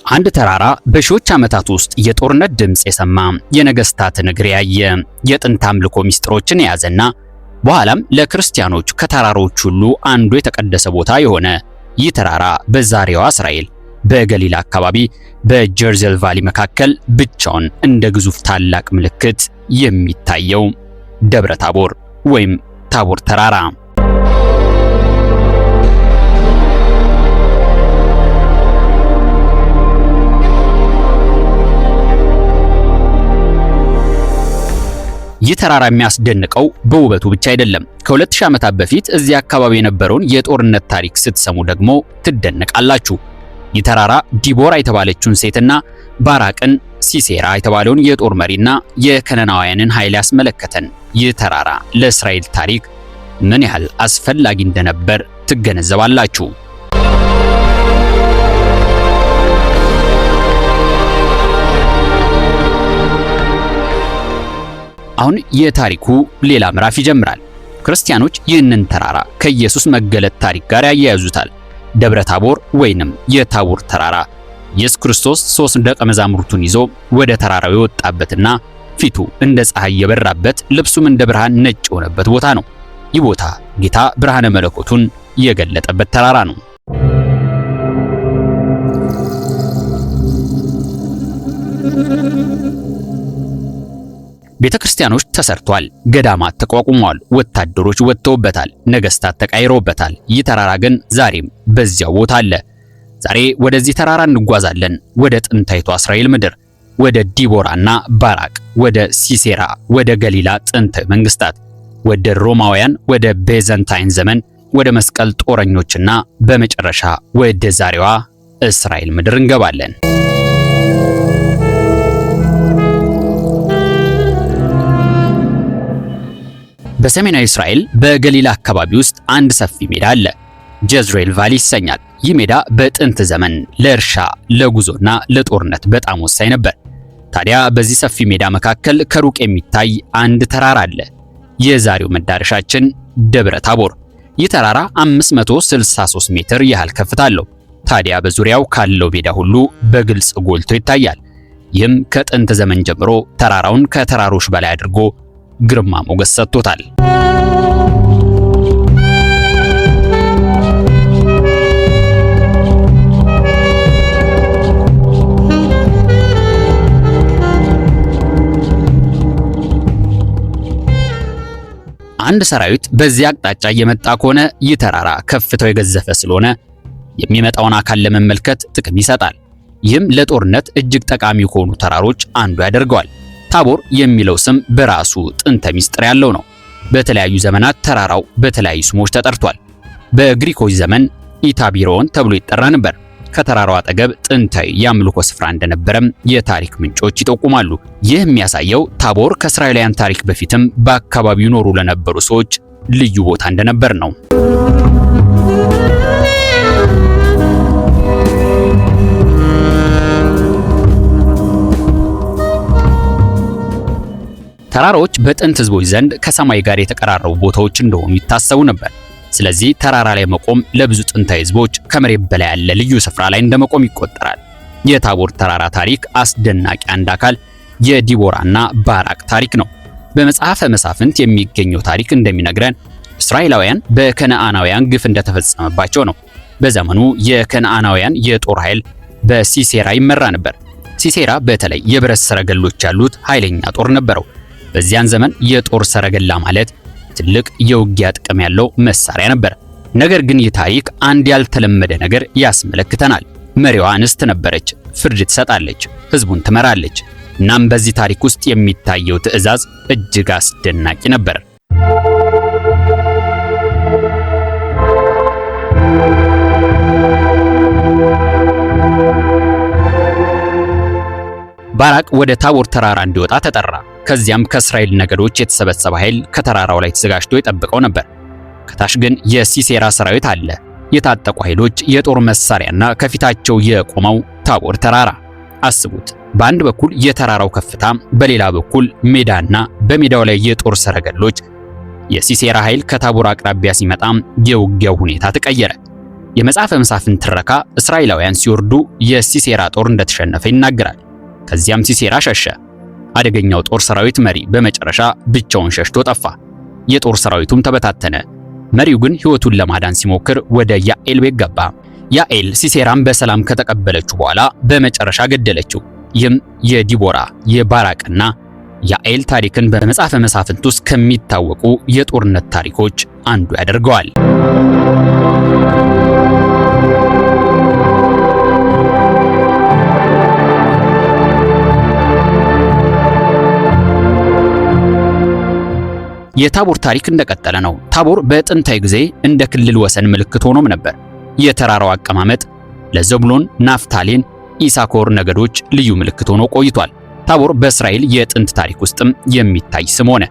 አንድ ተራራ በሺዎች ዓመታት ውስጥ የጦርነት ድምጽ የሰማ የነገስታትን እግር ያየ የጥንት አምልኮ ሚስጥሮችን የያዘና በኋላም ለክርስቲያኖች ከተራሮች ሁሉ አንዱ የተቀደሰ ቦታ የሆነ ይህ ተራራ በዛሬዋ እስራኤል በገሊላ አካባቢ በጀርዘል ቫሊ መካከል ብቻውን እንደ ግዙፍ ታላቅ ምልክት የሚታየው ደብረ ታቦር ወይም ታቦር ተራራ። ይህ ተራራ የሚያስደንቀው በውበቱ ብቻ አይደለም። ከ2000 ዓመታት በፊት እዚህ አካባቢ የነበረውን የጦርነት ታሪክ ስትሰሙ ደግሞ ትደነቃላችሁ። ይህ ተራራ ዲቦራ የተባለችውን ሴትና ባራቅን፣ ሲሴራ የተባለውን የጦር መሪና የከነናውያንን ኃይል ያስመለከተን ይህ ተራራ ለእስራኤል ታሪክ ምን ያህል አስፈላጊ እንደነበር ትገነዘባላችሁ። አሁን የታሪኩ ሌላ ምዕራፍ ይጀምራል። ክርስቲያኖች ይህንን ተራራ ከኢየሱስ መገለጥ ታሪክ ጋር ያያይዙታል። ደብረ ታቦር ወይንም የታቦር ተራራ ኢየሱስ ክርስቶስ 3 ደቀ መዛሙርቱን ይዞ ወደ ተራራው የወጣበትና ፊቱ እንደ ፀሐይ የበራበት ልብሱም እንደ ብርሃን ነጭ የሆነበት ቦታ ነው። ይህ ቦታ ጌታ ብርሃነ መለኮቱን የገለጠበት ተራራ ነው። ቤተክርስቲያኖች ተሰርቷል፣ ገዳማት ተቋቁመዋል፣ ወታደሮች ወጥተውበታል፣ ነገስታት ተቃይረውበታል። ይህ ተራራ ግን ዛሬም በዚያው ቦታ አለ። ዛሬ ወደዚህ ተራራ እንጓዛለን፣ ወደ ጥንታይቷ እስራኤል ምድር፣ ወደ ዲቦራና ባራቅ፣ ወደ ሲሴራ፣ ወደ ገሊላ ጥንታዊ መንግስታት፣ ወደ ሮማውያን፣ ወደ ቤዘንታይን ዘመን፣ ወደ መስቀል ጦረኞችና በመጨረሻ ወደ ዛሬዋ እስራኤል ምድር እንገባለን። በሰሜናዊ እስራኤል በገሊላ አካባቢ ውስጥ አንድ ሰፊ ሜዳ አለ። ጀዝሬል ቫሊ ይሰኛል። ይህ ሜዳ በጥንት ዘመን ለእርሻ ለጉዞና ለጦርነት በጣም ወሳኝ ነበር። ታዲያ በዚህ ሰፊ ሜዳ መካከል ከሩቅ የሚታይ አንድ ተራራ አለ። የዛሬው መዳረሻችን ደብረ ታቦር። ይህ ተራራ 563 ሜትር ያህል ከፍታ አለው። ታዲያ በዙሪያው ካለው ሜዳ ሁሉ በግልጽ ጎልቶ ይታያል። ይህም ከጥንት ዘመን ጀምሮ ተራራውን ከተራሮች በላይ አድርጎ ግርማ ሞገስ ሰጥቶታል። አንድ ሰራዊት በዚህ አቅጣጫ እየመጣ ከሆነ ይህ ተራራ ከፍታው የገዘፈ ስለሆነ የሚመጣውን አካል ለመመልከት ጥቅም ይሰጣል። ይህም ለጦርነት እጅግ ጠቃሚ ከሆኑ ተራሮች አንዱ ያደርገዋል። ታቦር የሚለው ስም በራሱ ጥንተ ሚስጥር ያለው ነው። በተለያዩ ዘመናት ተራራው በተለያዩ ስሞች ተጠርቷል። በግሪኮች ዘመን ኢታቢሮን ተብሎ ይጠራ ነበር። ከተራራው አጠገብ ጥንታዊ የአምልኮ ስፍራ እንደነበረም የታሪክ ምንጮች ይጠቁማሉ። ይህ የሚያሳየው ታቦር ከእስራኤላውያን ታሪክ በፊትም በአካባቢው ይኖሩ ለነበሩ ሰዎች ልዩ ቦታ እንደነበር ነው። ተራራዎች በጥንት ህዝቦች ዘንድ ከሰማይ ጋር የተቀራረቡ ቦታዎች እንደሆኑ ይታሰቡ ነበር። ስለዚህ ተራራ ላይ መቆም ለብዙ ጥንታዊ ህዝቦች ከመሬት በላይ ያለ ልዩ ስፍራ ላይ እንደመቆም ይቆጠራል። የታቦር ተራራ ታሪክ አስደናቂ አንድ አካል የዲቦራና ባራቅ ታሪክ ነው። በመጽሐፈ መሳፍንት የሚገኘው ታሪክ እንደሚነግረን እስራኤላውያን በከነዓናውያን ግፍ እንደተፈጸመባቸው ነው። በዘመኑ የከነዓናውያን የጦር ኃይል በሲሴራ ይመራ ነበር። ሲሴራ በተለይ የብረት ሰረገሎች ያሉት ኃይለኛ ጦር ነበረው። በዚያን ዘመን የጦር ሰረገላ ማለት ትልቅ የውጊያ ጥቅም ያለው መሳሪያ ነበር። ነገር ግን ይህ ታሪክ አንድ ያልተለመደ ነገር ያስመለክተናል። መሪዋ እንስት ነበረች፣ ፍርድ ትሰጣለች፣ ህዝቡን ትመራለች። እናም በዚህ ታሪክ ውስጥ የሚታየው ትዕዛዝ እጅግ አስደናቂ ነበር። ባራቅ ወደ ታቦር ተራራ እንዲወጣ ተጠራ። ከዚያም ከእስራኤል ነገዶች የተሰበሰበ ኃይል ከተራራው ላይ ተዘጋጅቶ ይጠብቀው ነበር። ከታች ግን የሲሴራ ሰራዊት አለ። የታጠቁ ኃይሎች፣ የጦር መሳሪያና ከፊታቸው የቆመው ታቦር ተራራ። አስቡት፣ በአንድ በኩል የተራራው ከፍታ፣ በሌላ በኩል ሜዳና በሜዳው ላይ የጦር ሰረገሎች። የሲሴራ ኃይል ከታቦር አቅራቢያ ሲመጣ የውጊያው ሁኔታ ተቀየረ። የመጽሐፈ መሳፍንት ትረካ እስራኤላውያን ሲወርዱ የሲሴራ ጦር እንደተሸነፈ ይናገራል። ከዚያም ሲሴራ ሸሸ። አደገኛው ጦር ሰራዊት መሪ በመጨረሻ ብቻውን ሸሽቶ ጠፋ። የጦር ሰራዊቱም ተበታተነ። መሪው ግን ሕይወቱን ለማዳን ሲሞክር ወደ ያኤል ቤት ገባ። ያኤል ሲሴራን በሰላም ከተቀበለችው በኋላ በመጨረሻ ገደለችው። ይህም የዲቦራ የባራቅና ያኤል ታሪክን በመጽሐፈ መሳፍንት ውስጥ ከሚታወቁ የጦርነት ታሪኮች አንዱ ያደርገዋል። የታቦር ታሪክ እንደቀጠለ ነው። ታቦር በጥንታዊ ጊዜ እንደ ክልል ወሰን ምልክት ሆኖም ነበር። የተራራው አቀማመጥ ለዘብሎን፣ ናፍታሌን፣ ኢሳኮር ነገዶች ልዩ ምልክት ሆኖ ቆይቷል። ታቦር በእስራኤል የጥንት ታሪክ ውስጥም የሚታይ ስም ሆነ።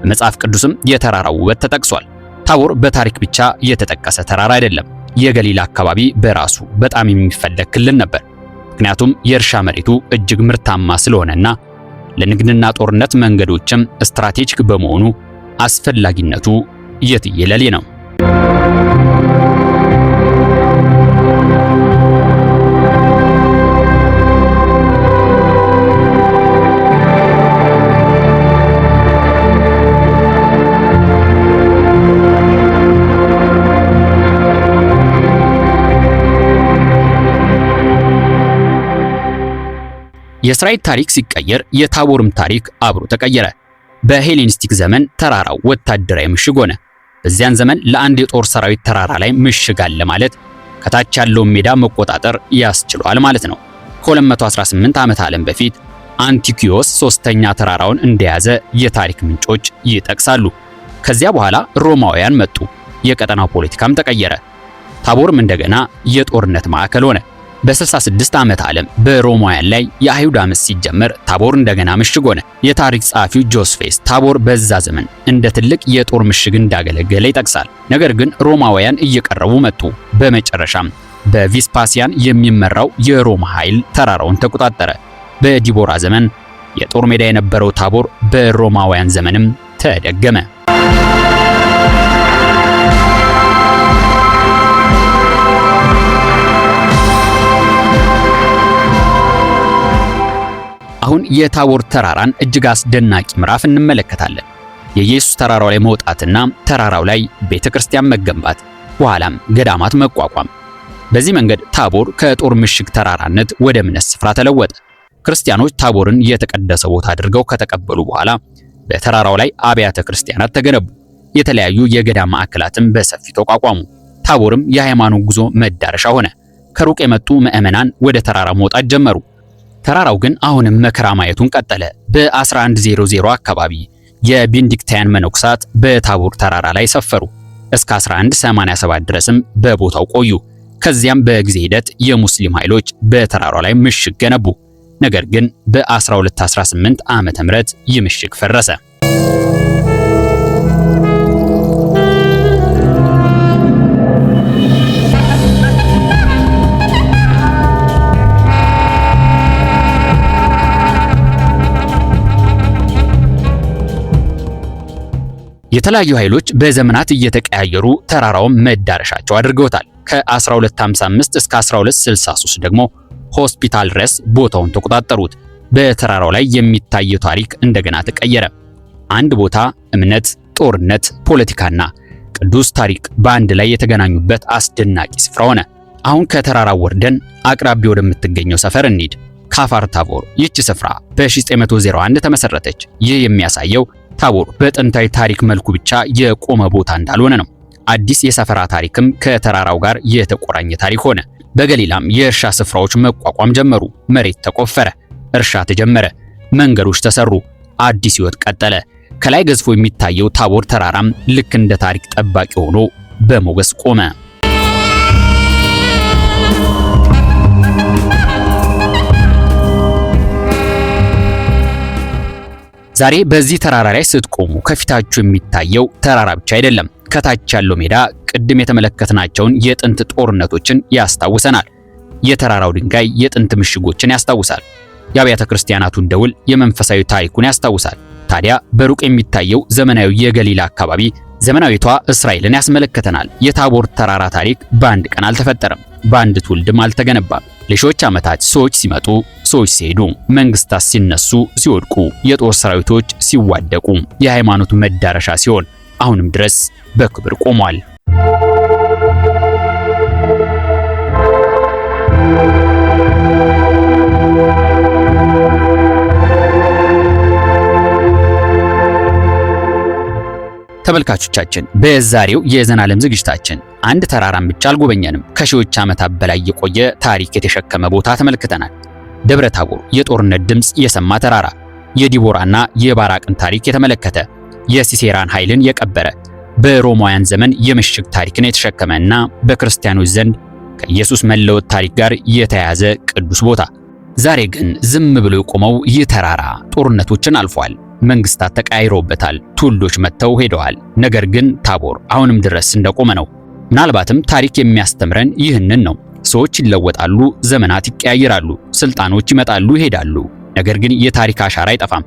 በመጽሐፍ ቅዱስም የተራራው ውበት ተጠቅሷል። ታቦር በታሪክ ብቻ የተጠቀሰ ተራራ አይደለም። የገሊላ አካባቢ በራሱ በጣም የሚፈለግ ክልል ነበር። ምክንያቱም የእርሻ መሬቱ እጅግ ምርታማ ስለሆነና ለንግድና ጦርነት መንገዶችም ስትራቴጂክ በመሆኑ አስፈላጊነቱ የትየለሌ ነው። የእስራኤል ታሪክ ሲቀየር የታቦርም ታሪክ አብሮ ተቀየረ። በሄሌኒስቲክ ዘመን ተራራው ወታደራዊ ምሽግ ሆነ። በዚያን ዘመን ለአንድ የጦር ሰራዊት ተራራ ላይ ምሽግ አለ ማለት ከታች ያለውን ሜዳ መቆጣጠር ያስችሏል ማለት ነው። ከ218 ዓመት ዓለም በፊት አንቲኪዮስ ሶስተኛ ተራራውን እንደያዘ የታሪክ ምንጮች ይጠቅሳሉ። ከዚያ በኋላ ሮማውያን መጡ። የቀጠናው ፖለቲካም ተቀየረ። ታቦርም እንደገና የጦርነት ማዕከል ሆነ። በ66 ዓመት ዓለም በሮማውያን ላይ የአይሁድ ዓመት ሲጀመር ታቦር እንደገና ምሽግ ሆነ። የታሪክ ጸሐፊው ጆስፌስ ታቦር በዛ ዘመን እንደ ትልቅ የጦር ምሽግ እንዳገለገለ ይጠቅሳል። ነገር ግን ሮማውያን እየቀረቡ መጡ። በመጨረሻም በቪስፓሲያን የሚመራው የሮማ ኃይል ተራራውን ተቆጣጠረ። በዲቦራ ዘመን የጦር ሜዳ የነበረው ታቦር በሮማውያን ዘመንም ተደገመ። አሁን የታቦር ተራራን እጅግ አስደናቂ ምዕራፍ እንመለከታለን። የኢየሱስ ተራራው ላይ መውጣትና ተራራው ላይ ቤተክርስቲያን መገንባት፣ በኋላም ገዳማት መቋቋም። በዚህ መንገድ ታቦር ከጦር ምሽግ ተራራነት ወደ እምነት ስፍራ ተለወጠ። ክርስቲያኖች ታቦርን የተቀደሰ ቦታ አድርገው ከተቀበሉ በኋላ በተራራው ላይ አብያተ ክርስቲያናት ተገነቡ። የተለያዩ የገዳም ማዕከላትም በሰፊው ተቋቋሙ። ታቦርም የሃይማኖት ጉዞ መዳረሻ ሆነ። ከሩቅ የመጡ ምዕመናን ወደ ተራራ መውጣት ጀመሩ። ተራራው ግን አሁንም መከራ ማየቱን ቀጠለ። በ1100 አካባቢ የቤኔዲክታውያን መነኮሳት በታቦር ተራራ ላይ ሰፈሩ። እስከ 1187 ድረስም በቦታው ቆዩ። ከዚያም በጊዜ ሂደት የሙስሊም ኃይሎች በተራራው ላይ ምሽግ ገነቡ። ነገር ግን በ1218 ዓመተ ምህረት ይህ ምሽግ ፈረሰ። የተለያዩ ኃይሎች በዘመናት እየተቀያየሩ ተራራውን መዳረሻቸው አድርገውታል። ከ1255 እስከ 1263 ደግሞ ሆስፒታል ድረስ ቦታውን ተቆጣጠሩት። በተራራው ላይ የሚታየው ታሪክ እንደገና ተቀየረ። አንድ ቦታ እምነት፣ ጦርነት፣ ፖለቲካና ቅዱስ ታሪክ በአንድ ላይ የተገናኙበት አስደናቂ ስፍራ ሆነ። አሁን ከተራራው ወርደን አቅራቢያ ወደምትገኘው ሰፈር እንሂድ። ካፋር ታቦር። ይህች ስፍራ በ1901 ተመሰረተች። ይህ የሚያሳየው ታቦር በጥንታዊ ታሪክ መልኩ ብቻ የቆመ ቦታ እንዳልሆነ ነው። አዲስ የሰፈራ ታሪክም ከተራራው ጋር የተቆራኘ ታሪክ ሆነ። በገሊላም የእርሻ ስፍራዎች መቋቋም ጀመሩ። መሬት ተቆፈረ፣ እርሻ ተጀመረ፣ መንገዶች ተሰሩ፣ አዲስ ሕይወት ቀጠለ። ከላይ ገዝፎ የሚታየው ታቦር ተራራም ልክ እንደ ታሪክ ጠባቂ ሆኖ በሞገስ ቆመ። ዛሬ በዚህ ተራራ ላይ ስትቆሙ ከፊታችሁ የሚታየው ተራራ ብቻ አይደለም። ከታች ያለው ሜዳ ቅድም የተመለከትናቸውን የጥንት ጦርነቶችን ያስታውሰናል። የተራራው ድንጋይ የጥንት ምሽጎችን ያስታውሳል። የአብያተ ክርስቲያናቱን ደውል የመንፈሳዊ ታሪኩን ያስታውሳል። ታዲያ በሩቅ የሚታየው ዘመናዊ የገሊላ አካባቢ ዘመናዊቷ እስራኤልን ያስመለከተናል። የታቦር ተራራ ታሪክ በአንድ ቀን አልተፈጠረም፣ በአንድ ትውልድም አልተገነባም። ለሺዎች ዓመታት ሰዎች ሲመጡ፣ ሰዎች ሲሄዱ፣ መንግስታት ሲነሱ፣ ሲወድቁ፣ የጦር ሰራዊቶች ሲዋደቁ፣ የሃይማኖት መዳረሻ ሲሆን አሁንም ድረስ በክብር ቆሟል። ተመልካቾቻችን በዛሬው የዘናለም ዝግጅታችን አንድ ተራራን ብቻ አልጎበኘንም። ከሺዎች ዓመታት በላይ የቆየ ታሪክ የተሸከመ ቦታ ተመልክተናል። ደብረ ታቦር የጦርነት ድምጽ የሰማ ተራራ፣ የዲቦራና የባራቅን ታሪክ የተመለከተ፣ የሲሴራን ኃይልን የቀበረ፣ በሮማውያን ዘመን የምሽግ ታሪክን የተሸከመና በክርስቲያኖች ዘንድ ከኢየሱስ መለወጥ ታሪክ ጋር የተያያዘ ቅዱስ ቦታ። ዛሬ ግን ዝም ብሎ የቆመው ይህ ተራራ ጦርነቶችን አልፏል። መንግስታት ተቀያይረውበታል። ትውልዶች መጥተው ሄደዋል። ነገር ግን ታቦር አሁንም ድረስ እንደቆመ ነው። ምናልባትም ታሪክ የሚያስተምረን ይህንን ነው። ሰዎች ይለወጣሉ፣ ዘመናት ይቀያየራሉ፣ ስልጣኖች ይመጣሉ ይሄዳሉ። ነገር ግን የታሪክ አሻራ አይጠፋም።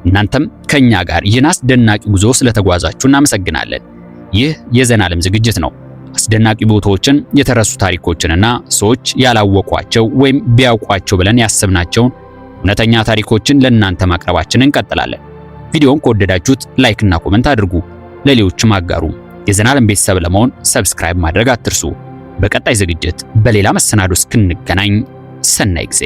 እናንተም ከኛ ጋር ይህን አስደናቂ ጉዞ ስለተጓዛችሁ እናመሰግናለን። ይህ የዘናለም ዝግጅት ነው። አስደናቂ ቦታዎችን፣ የተረሱ ታሪኮችንና ሰዎች ያላወቋቸው ወይም ቢያውቋቸው ብለን ያሰብናቸውን እውነተኛ ታሪኮችን ለእናንተ ማቅረባችንን እንቀጥላለን። ቪዲዮውን ከወደዳችሁት ላይክ እና ኮሜንት አድርጉ፣ ለሌሎችም አጋሩ። የዘናለም ቤተሰብ ለመሆን ሰብስክራይብ ማድረግ አትርሱ። በቀጣይ ዝግጅት በሌላ መሰናዶ እስክንገናኝ ሰናይ ጊዜ